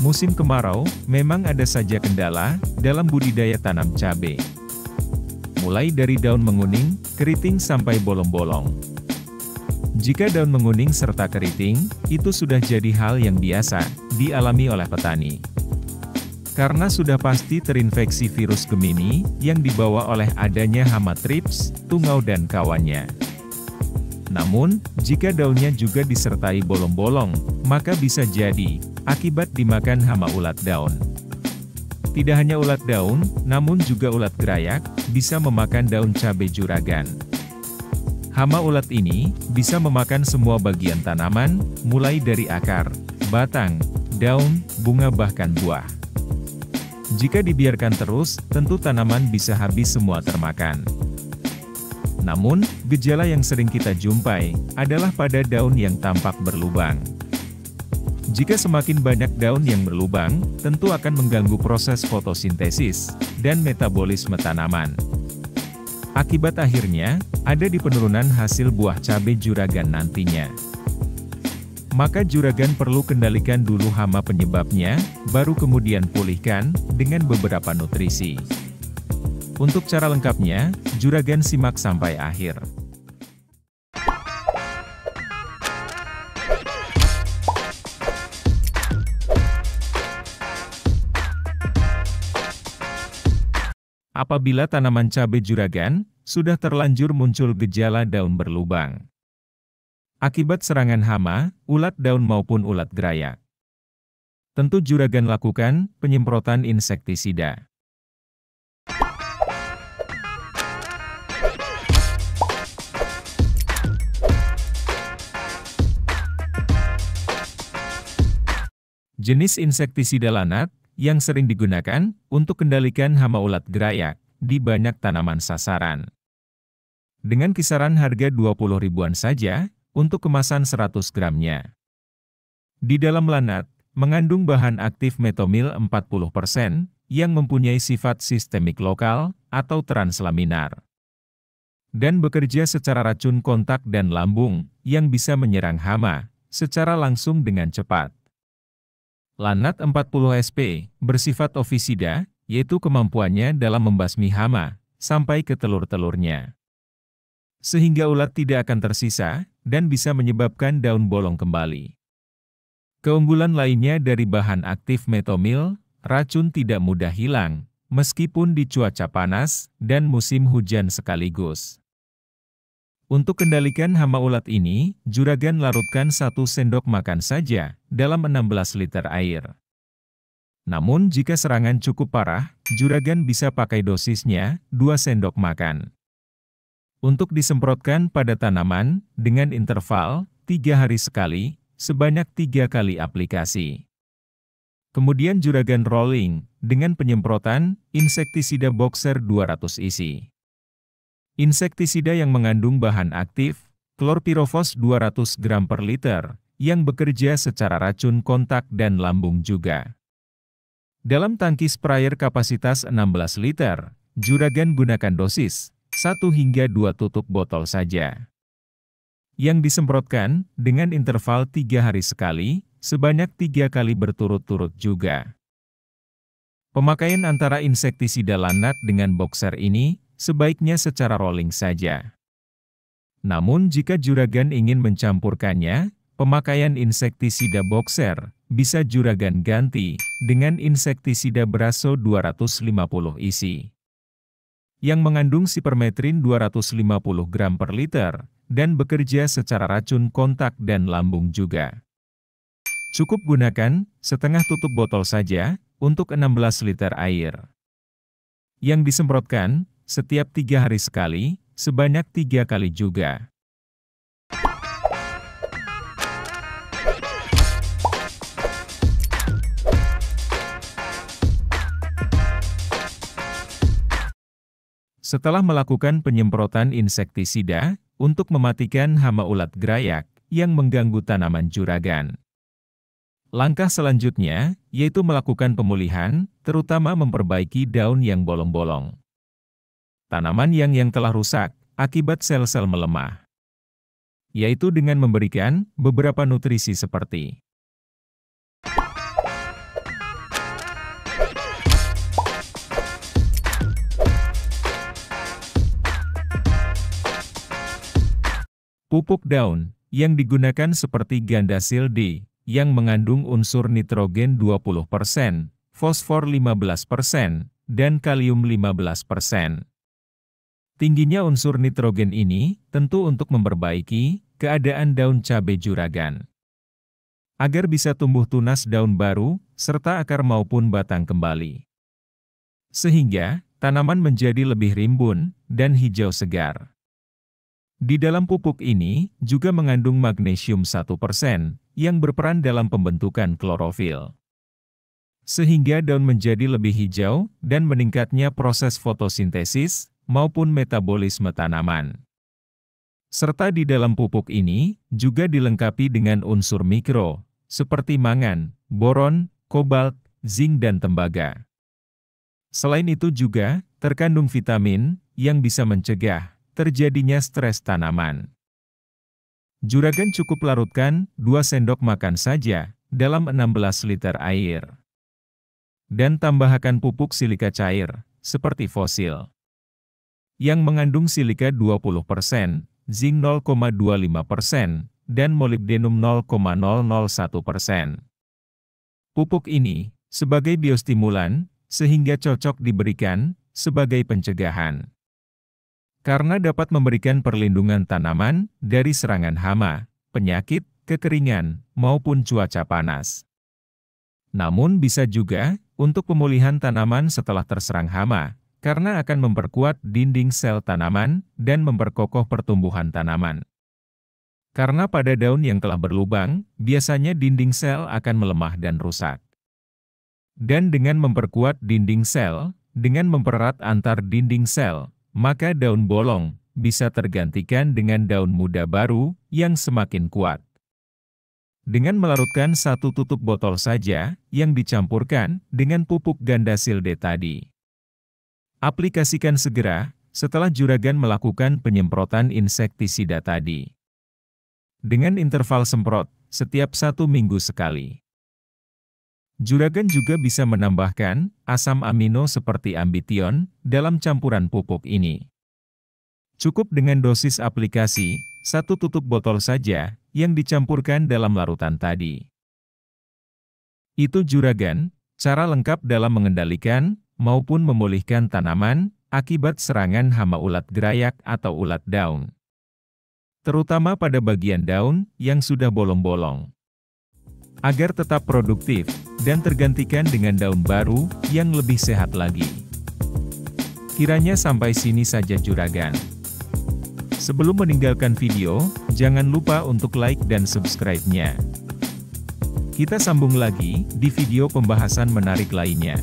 Musim kemarau, memang ada saja kendala dalam budidaya tanam cabai. Mulai dari daun menguning, keriting sampai bolong-bolong. Jika daun menguning serta keriting, itu sudah jadi hal yang biasa dialami oleh petani. Karena sudah pasti terinfeksi virus Gemini yang dibawa oleh adanya hama trips, tungau dan kawannya. Namun, jika daunnya juga disertai bolong-bolong, maka bisa jadi akibat dimakan hama ulat daun. Tidak hanya ulat daun, namun juga ulat gerayak bisa memakan daun cabai juragan. Hama ulat ini bisa memakan semua bagian tanaman, mulai dari akar, batang, daun, bunga bahkan buah. Jika dibiarkan terus, tentu tanaman bisa habis semua termakan. Namun, gejala yang sering kita jumpai adalah pada daun yang tampak berlubang. Jika semakin banyak daun yang berlubang, tentu akan mengganggu proses fotosintesis dan metabolisme tanaman. Akibat akhirnya, ada di penurunan hasil buah cabai juragan nantinya. Maka juragan perlu kendalikan dulu hama penyebabnya, baru kemudian pulihkan dengan beberapa nutrisi. Untuk cara lengkapnya, juragan simak sampai akhir. Apabila tanaman cabai juragan sudah terlanjur muncul gejala daun berlubang akibat serangan hama, ulat daun maupun ulat gerayak, tentu juragan lakukan penyemprotan insektisida. Jenis insektisida lanat yang sering digunakan untuk kendalikan hama ulat gerayak di banyak tanaman sasaran. Dengan kisaran harga 20 ribuan saja untuk kemasan 100 gramnya. Di dalam lanat, mengandung bahan aktif metomil 40% yang mempunyai sifat sistemik lokal atau translaminar. Dan bekerja secara racun kontak dan lambung yang bisa menyerang hama secara langsung dengan cepat. Lanat 40 SP bersifat ofisida, yaitu kemampuannya dalam membasmi hama sampai ke telur-telurnya. Sehingga ulat tidak akan tersisa dan bisa menyebabkan daun bolong kembali. Keunggulan lainnya dari bahan aktif metomil, racun tidak mudah hilang, meskipun di cuaca panas dan musim hujan sekaligus. Untuk kendalikan hama ulat ini, juragan larutkan 1 sendok makan saja dalam 16 liter air. Namun jika serangan cukup parah, juragan bisa pakai dosisnya 2 sendok makan. Untuk disemprotkan pada tanaman dengan interval 3 hari sekali, sebanyak 3 kali aplikasi. Kemudian juragan rolling dengan penyemprotan insektisida boxer 200 isi. Insektisida yang mengandung bahan aktif, klorpirofos 200 gram per liter, yang bekerja secara racun kontak dan lambung juga. Dalam tangki sprayer kapasitas 16 liter, juragan gunakan dosis 1 hingga 2 tutup botol saja. Yang disemprotkan dengan interval 3 hari sekali, sebanyak 3 kali berturut-turut juga. Pemakaian antara insektisida lanat dengan boxer ini sebaiknya secara rolling saja. Namun jika juragan ingin mencampurkannya, pemakaian insektisida boxer bisa juragan ganti dengan insektisida Brasso 250 isi. Yang mengandung sipermetrin 250 gram per liter dan bekerja secara racun kontak dan lambung juga. Cukup gunakan setengah tutup botol saja untuk 16 liter air. Yang disemprotkan setiap 3 hari sekali, sebanyak 3 kali juga. Setelah melakukan penyemprotan insektisida untuk mematikan hama ulat gerayak yang mengganggu tanaman juragan, langkah selanjutnya yaitu melakukan pemulihan, terutama memperbaiki daun yang bolong-bolong. Tanaman yang telah rusak akibat sel-sel melemah, yaitu dengan memberikan beberapa nutrisi seperti Pupuk daun yang digunakan seperti Gandasil D, yang mengandung unsur nitrogen 20%, fosfor 15%, dan kalium 15%. Tingginya unsur nitrogen ini tentu untuk memperbaiki keadaan daun cabai juragan, agar bisa tumbuh tunas daun baru, serta akar maupun batang kembali. Sehingga, tanaman menjadi lebih rimbun dan hijau segar. Di dalam pupuk ini juga mengandung magnesium 1%, yang berperan dalam pembentukan klorofil. Sehingga daun menjadi lebih hijau dan meningkatnya proses fotosintesis maupun metabolisme tanaman. Serta di dalam pupuk ini juga dilengkapi dengan unsur mikro, seperti mangan, boron, kobalt, zinc dan tembaga. Selain itu juga terkandung vitamin yang bisa mencegah terjadinya stres tanaman. Juragan cukup larutkan 2 sendok makan saja dalam 16 liter air. Dan tambahkan pupuk silika cair, seperti fosil, yang mengandung silika 20%, zinc 0,25%, dan molibdenum 0,001%. Pupuk ini sebagai biostimulan, sehingga cocok diberikan sebagai pencegahan. Karena dapat memberikan perlindungan tanaman dari serangan hama, penyakit, kekeringan, maupun cuaca panas. Namun bisa juga untuk pemulihan tanaman setelah terserang hama, karena akan memperkuat dinding sel tanaman dan memperkokoh pertumbuhan tanaman. Karena pada daun yang telah berlubang, biasanya dinding sel akan melemah dan rusak. Dan dengan memperkuat dinding sel, dengan mempererat antar dinding sel, maka daun bolong bisa tergantikan dengan daun muda baru yang semakin kuat. Dengan melarutkan 1 tutup botol saja yang dicampurkan dengan pupuk Gandasil D tadi. Aplikasikan segera setelah juragan melakukan penyemprotan insektisida tadi. Dengan interval semprot setiap 1 minggu sekali. Juragan juga bisa menambahkan asam amino seperti ambition dalam campuran pupuk ini. Cukup dengan dosis aplikasi 1 tutup botol saja yang dicampurkan dalam larutan tadi. Itu juragan, cara lengkap dalam mengendalikan maupun memulihkan tanaman akibat serangan hama ulat gerayak atau ulat daun. Terutama pada bagian daun yang sudah bolong-bolong. Agar tetap produktif dan tergantikan dengan daun baru yang lebih sehat lagi. Kiranya sampai sini saja juragan. Sebelum meninggalkan video, jangan lupa untuk like dan subscribe-nya. Kita sambung lagi di video pembahasan menarik lainnya.